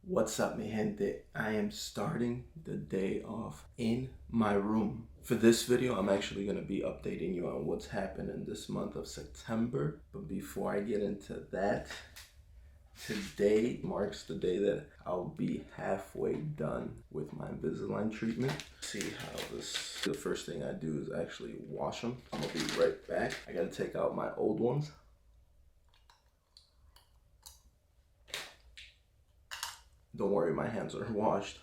What's up, mi gente? I am starting the day off in my room. For this video, I'm actually going to be updating you on what's happening this month of September. But before I get into that, today marks the day that I'll be halfway done with my Invisalign treatment. See how this, the first thing I do is actually wash them. I'm going to be right back. I got to take out my old ones. Don't worry, my hands are washed.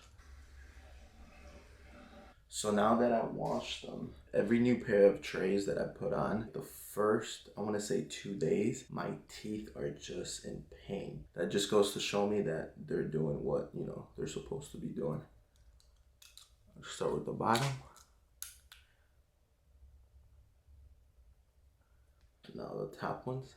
So now that I washed them, every new pair of trays that I put on, the first, I want to say 2 days, my teeth are just in pain. That just goes to show me that they're doing what, they're supposed to be doing. I'll start with the bottom. Now the top ones.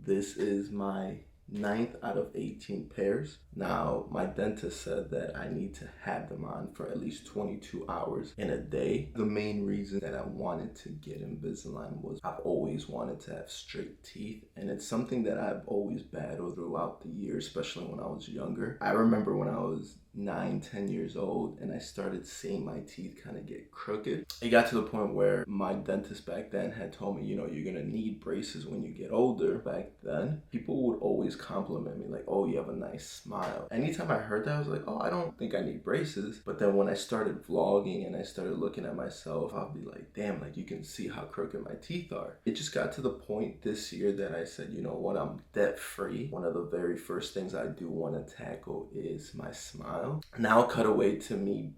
This is my 9th out of 18 pairs. Now, my dentist said that I need to have them on for at least 22 hours in a day. The main reason that I wanted to get Invisalign was I've always wanted to have straight teeth, and it's something that I've always battled throughout the years, especially when I was younger. I remember when I was 9-10 years old and I started seeing my teeth kind of get crooked. It got to the point where my dentist back then had told me, you're gonna need braces when you get older. Back then, people would always compliment me like, oh, you have a nice smile. Anytime I heard that, I was like, oh, I don't think I need braces. But then when I started vlogging and I started looking at myself, I'll be like, damn, like you can see how crooked my teeth are. It just got to the point this year that I said, you know what, I'm debt free. One of the very first things I do want to tackle is my smile. Now cut away to me,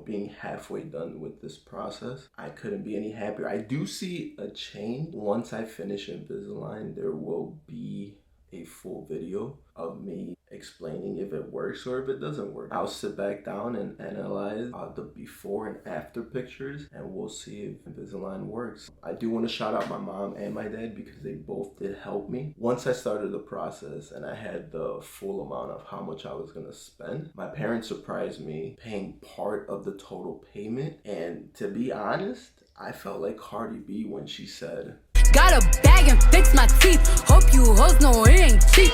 being halfway done with this process. I couldn't be any happier. I do see a change. Once I finish Invisalign, there will be a full video of me explaining if it works or if it doesn't work. I'll sit back down and analyze the before and after pictures, and we'll see if Invisalign works. I do want to shout out my mom and my dad because they both did help me. Once I started the process and I had the full amount of how much I was going to spend, my parents surprised me paying part of the total payment. And to be honest, I felt like Cardi B when she said, "Got a bag and fix my teeth. Hope you hoes know it ain't cheap."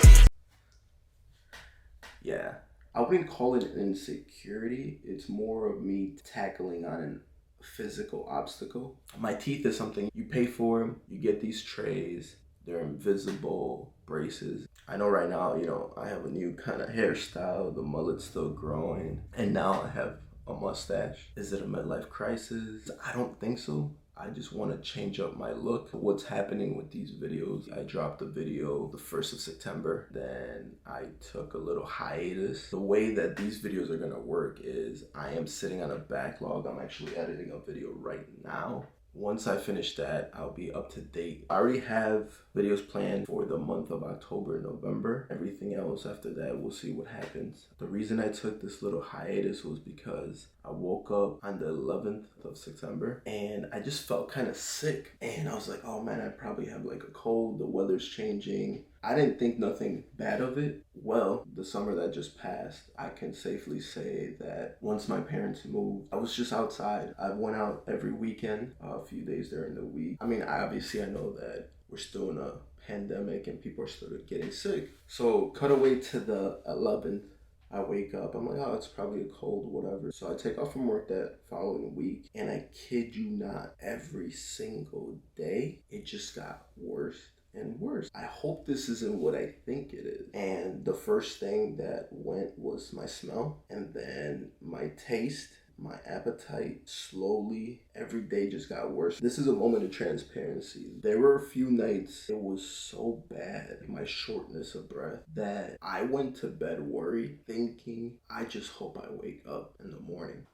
Yeah, I wouldn't call it an insecurity. It's more of me tackling on a physical obstacle. My teeth is something you pay for them. You get these trays. They're invisible braces. I know right now, I have a new kind of hairstyle. The mullet's still growing. And now I have a mustache. Is it a midlife crisis? I don't think so. I just want to change up my look. What's happening with these videos? I dropped a video the 1st of September. Then I took a little hiatus. The way that these videos are going to work is I am sitting on a backlog. I'm actually editing a video right now. Once I finish that, I'll be up to date. I already have videos planned for the month of October and November. Everything else after that, we'll see what happens. The reason I took this little hiatus was because I woke up on the 11th of September and I just felt kind of sick. And I was like, oh man, I probably have like a cold. The weather's changing. I didn't think nothing bad of it. Well, the summer that just passed, I can safely say that once my parents moved, I was just outside. I went out every weekend, a few days during the week. I mean, obviously I know that we're still in a pandemic and people are still getting sick. So cut away to the 11th. I wake up, I'm like, oh, it's probably a cold, whatever. So I take off from work that following week, and I kid you not, every single day, it just got worse and worse. I hope this isn't what I think it is. And the first thing that went was my smell, and then my taste, my appetite. Slowly, every day just got worse. This is a moment of transparency. There were a few nights it was so bad, my shortness of breath, that I went to bed worried, thinking, I just hope I wake up in the morning.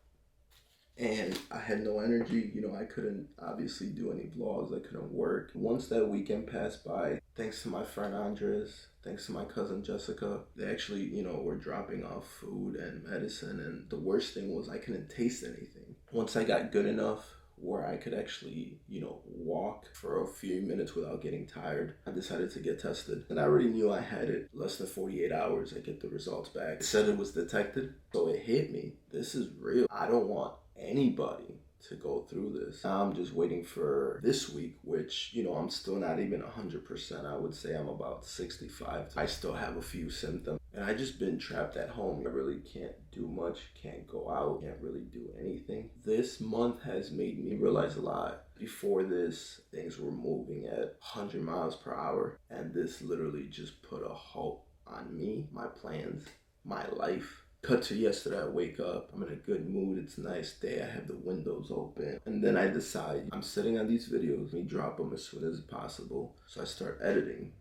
And I had no energy. I couldn't obviously do any vlogs. I couldn't work. Once that weekend passed by, thanks to my friend Andres, thanks to my cousin Jessica, they actually, were dropping off food and medicine. And the worst thing was I couldn't taste anything. Once I got good enough where I could actually, walk for a few minutes without getting tired, I decided to get tested. And I already knew I had it. Less than 48 hours, I get the results back. It said it was detected. So it hit me. This is real. I don't want anybody to go through this. Now I'm just waiting for this week, which, I'm still not even 100%. I would say I'm about 65. I still have a few symptoms. And I just been trapped at home. I really can't do much, can't go out, can't really do anything. This month has made me realize a lot. Before this, things were moving at 100 miles per hour. And this literally just put a halt on me, my plans, my life. Cut to yesterday, I wake up, I'm in a good mood, it's a nice day, I have the windows open. And then I decide, I'm sitting on these videos, let me drop them as soon as possible. So I start editing,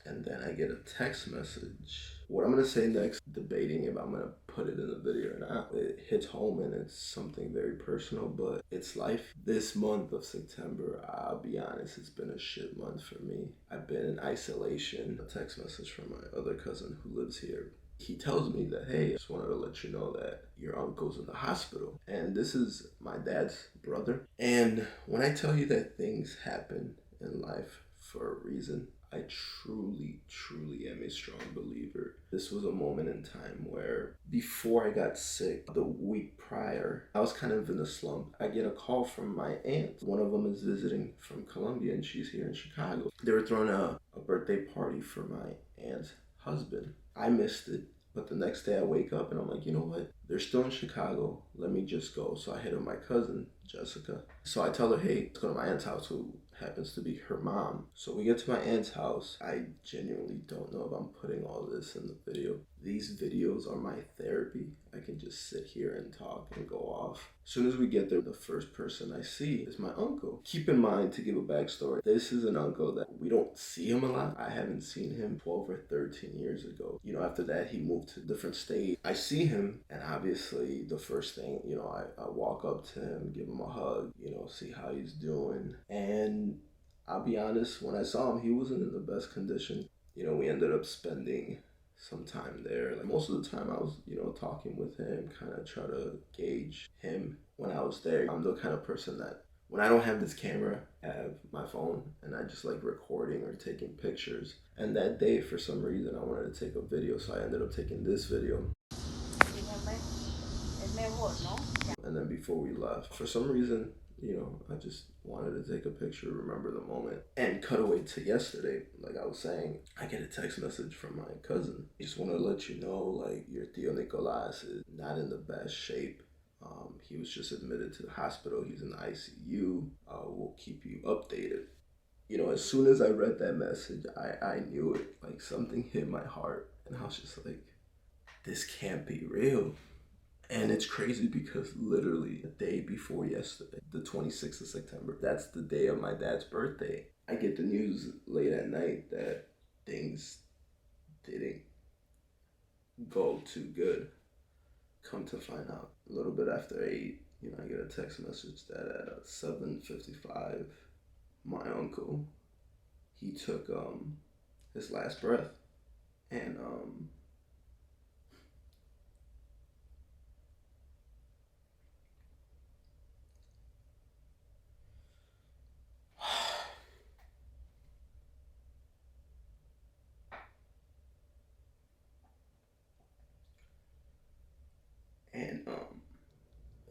and then I get a text message. What I'm gonna say next, debating if I'm gonna put it in the video or not. It hits home and it's something very personal, but it's life. This month of September, I'll be honest, it's been a shit month for me. I've been in isolation. A text message from my other cousin who lives here. He tells me that, hey, I just wanted to let you know that your uncle's in the hospital. And this is my dad's brother. And when I tell you that things happen in life for a reason, I truly, truly am a strong believer. This was a moment in time where before I got sick, the week prior, I was kind of in a slump. I get a call from my aunt. One of them is visiting from Colombia and she's here in Chicago. They were throwing a birthday party for my aunt's husband. I missed it, but the next day I wake up and I'm like, you know what? They're still in Chicago. Let me just go. So I hit up my cousin, Jessica. So I tell her, hey, let's go to my aunt's house, who happens to be her mom. So we get to my aunt's house. I genuinely don't know if I'm putting all this in the video. These videos are my therapy. I can just sit here and talk and go off. As soon as we get there, the first person I see is my uncle. Keep in mind, to give a backstory, this is an uncle that we don't see him a lot. I haven't seen him 12 or 13 years ago. After that, he moved to a different state. I see him, and obviously the first thing, I walk up to him, give him a hug, see how he's doing. And I'll be honest, when I saw him, he wasn't in the best condition. We ended up spending some time there. Like most of the time I was, talking with him, kind of try to gauge him when I was there. I'm the kind of person that when I don't have this camera, I have my phone and I just like recording or taking pictures. And that day, for some reason, I wanted to take a video, so I ended up taking this video. And then before we left, for some reason, I just wanted to take a picture, remember the moment. And cut away to yesterday, like I was saying, I get a text message from my cousin. Just want to let you know, like, your Tío Nicolás is not in the best shape. He was just admitted to the hospital. He's in the ICU. We'll keep you updated. As soon as I read that message, I knew it. Like, something hit my heart. And I was just like, this can't be real. And it's crazy because literally the day before yesterday, the 26th of September, that's the day of my dad's birthday. I get the news late at night that things didn't go too good. Come to find out, a little bit after 8, I get a text message that at 7:55, my uncle, he took his last breath. And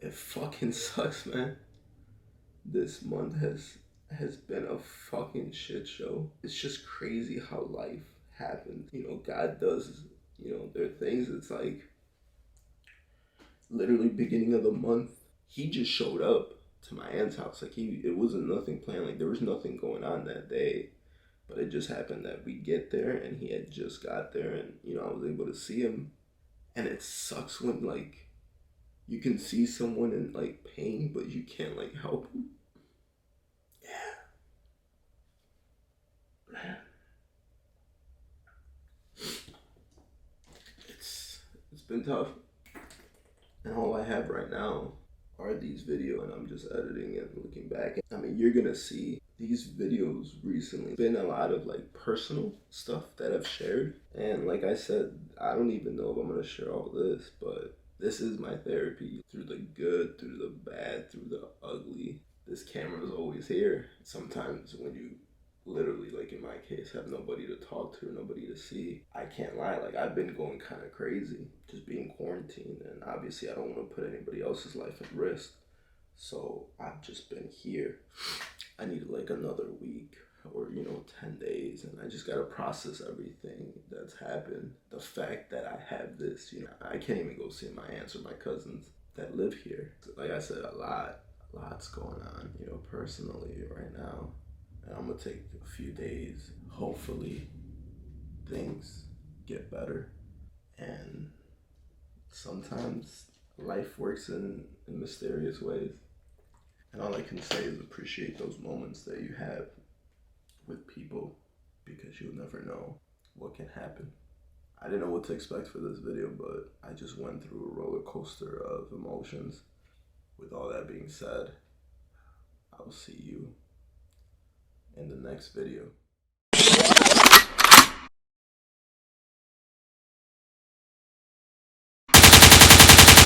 it fucking sucks, man. This month has been a fucking shit show. It's just crazy how life happens. God does, there are things. It's like literally beginning of the month, he just showed up to my aunt's house. Like it wasn't nothing planned. Like there was nothing going on that day, but it just happened that we get there and he had just got there, and I was able to see him. And it sucks when like you can see someone in like pain, but you can't like help them. Yeah, man, it's been tough. And all I have right now are these videos, and I'm just editing and looking back. I mean, you're gonna see these videos recently. Been a lot of like personal stuff that I've shared. And like I said, I don't even know if I'm gonna share all this, but this is my therapy. Through the good, through the bad, through the ugly. This camera is always here. Sometimes when you literally, like in my case, have nobody to talk to, nobody to see, I can't lie, like I've been going kind of crazy just being quarantined, and obviously I don't want to put anybody else's life at risk. So I've just been here. I need like another week or 10 days, and I just gotta process everything that's happened. The fact that I have this, I can't even go see my aunts or my cousins that live here. Like I said, lots going on, personally right now. And I'm gonna take a few days. Hopefully things get better. And sometimes life works in mysterious ways. And all I can say is appreciate those moments that you have with people, because you'll never know what can happen. I didn't know what to expect for this video, but I just went through a roller coaster of emotions. With all that being said, I will see you in the next video.